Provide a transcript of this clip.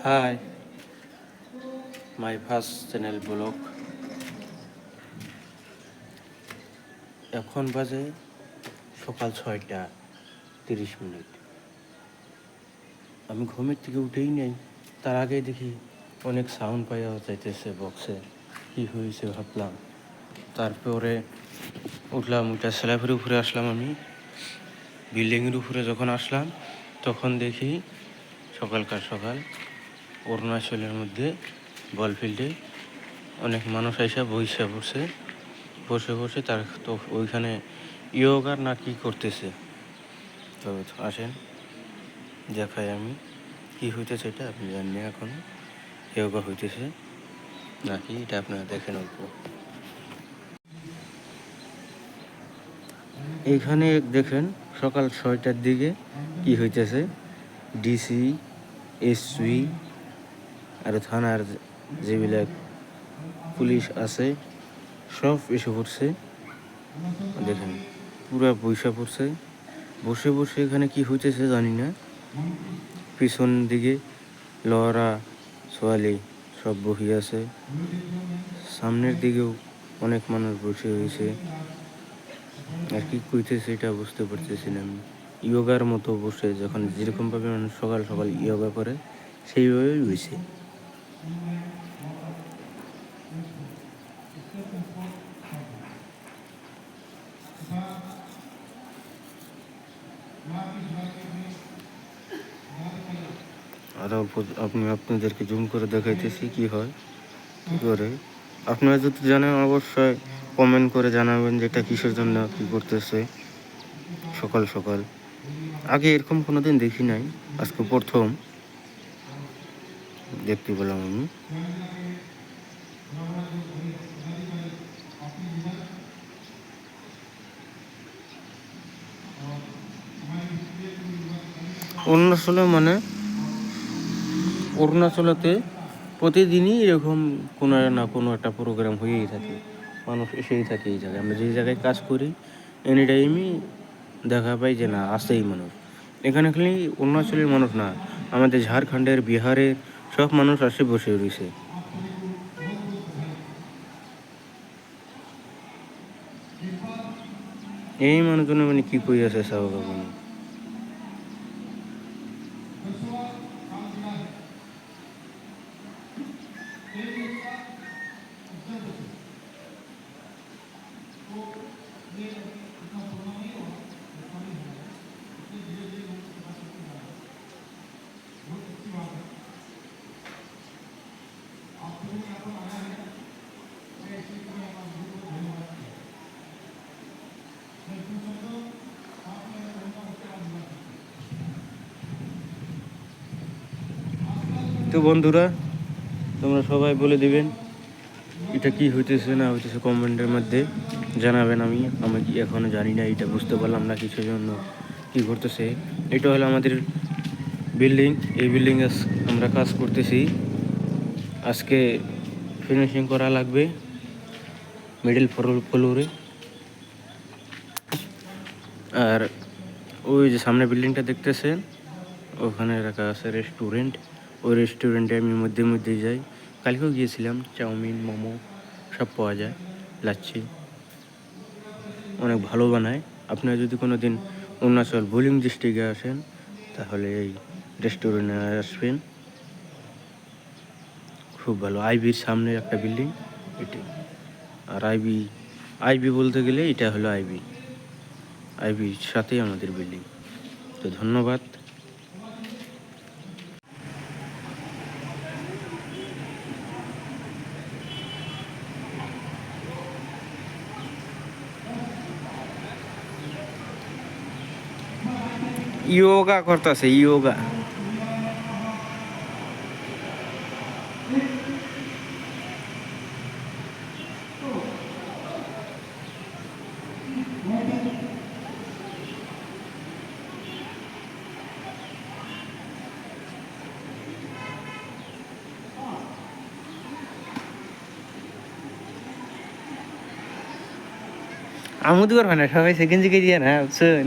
High, my first channel blog. এখন বাজে সকাল 6:30। আমি ঘুমের থেকে উঠেই নেই, তার আগে দেখি অনেক সাউন্ড পাওয়া যাইতেছে বক্সে। কী হয়েছে ভাবলাম, তারপরে উঠলাম, উঠে স্ল্যাবের উপরে আসলাম। আমি বিল্ডিংয়ের উপরে যখন আসলাম তখন দেখি সকাল অরুণাচলের মধ্যে বল ফিল্ডে অনেক মানুষ এসে বসে তার তো ওইখানে ইয়োগার না কি করতেছে। তো আসেন দেখাই আমি কি হইতেছে। এটা আপনি জানেন এখন ইয়োগা হইতেছে নাকি, এটা আপনারা দেখেন অল্প। এইখানে দেখেন সকাল 6টার দিকে কি হইতেছে। ডিসি, এসপি আর থানার যেবিলাক পুলিশ আছে সব এসে পড়ছে। দেখেন পুরা বৈশা পড়ছে, বসে এখানে কি হইতেছে জানি না। পিছন দিকে লড়া সোয়ালি সব বহি আছে, সামনের দিকেও অনেক মানুষ বসে হয়েছে। আর কি কইতেছে এটা বুঝতে পারতেছি না আমি। ইয়োগার মতো বসে, যখন যেরকমভাবে মানুষ সকাল ইয়োগা করে সেইভাবেই হয়েছে। আরও আপনি আপনাদেরকে জুম করে দেখাইতেছি কি হয় কী করে। আপনারা যদি জানেন অবশ্যই কমেন্ট করে জানাবেন যে এটা কিসের জন্য কী করতেছে সকাল। আগে এরকম কোনো দিন দেখি নাই, আজকে প্রথম দেখতে পেলাম আমি। অরুণাচলেতে প্রতিদিনই এরকম কোনো না কোনো একটা প্রোগ্রাম হয়েই থাকে, মানুষ এসেই থাকে এই জায়গায়। আমরা যে জায়গায় কাজ করি এনি টাইমই দেখা পাই যে না আসেই মানুষ। এখানে খালি অরুণাচলের মানুষ না, আমাদের ঝাড়খণ্ডের, বিহারের সব মানুষ আসে বসে রয়েছে। এই মানুষজন মানে কি কই আছে সাহবা মানে। তো বন্ধুরা, তোমরা সবাই বলে দিবেন এটা কি হইতেছে না হইতেছে, কমেন্টের মধ্যে জানাবেন। আমি কি এখনও জানি না, এটা বুঝতে পারলাম না কিছুর জন্য কী করতেছে। এটা হলো আমাদের বিল্ডিং, এই বিল্ডিংয়ে আমরা কাজ করতেছি। আজকে ফিনিশিং করা লাগবে মিডল ফ্লোরে। আর ওই যে সামনে বিল্ডিংটা দেখতেছেন ওখানে রাখা আছে রেস্টুরেন্ট। ওই রেস্টুরেন্টে আমি মধ্যে যাই। কালকেও গিয়েছিলাম, চাউমিন, মোমো সব পাওয়া যায়, লাচ্ছি অনেক ভালো বানায়। আপনারা যদি কোনো দিন অরুণাচল বোলিং ডিস্ট্রিক্টে আসেন তাহলে এই রেস্টুরেন্টে আসবেন, খুব ভালো। আইবির সামনে একটা বিল্ডিং এটি। আর আইবি বলতে গেলে এটা হলো আইবির সাথেই আমাদের বিল্ডিং। তো ধন্যবাদ। ইয়োগা করতেছে, ইয়োগা। আমু দিবার হয় না, সবাই সেকেন্ড দিকে দিয়ে না বুঝছেন।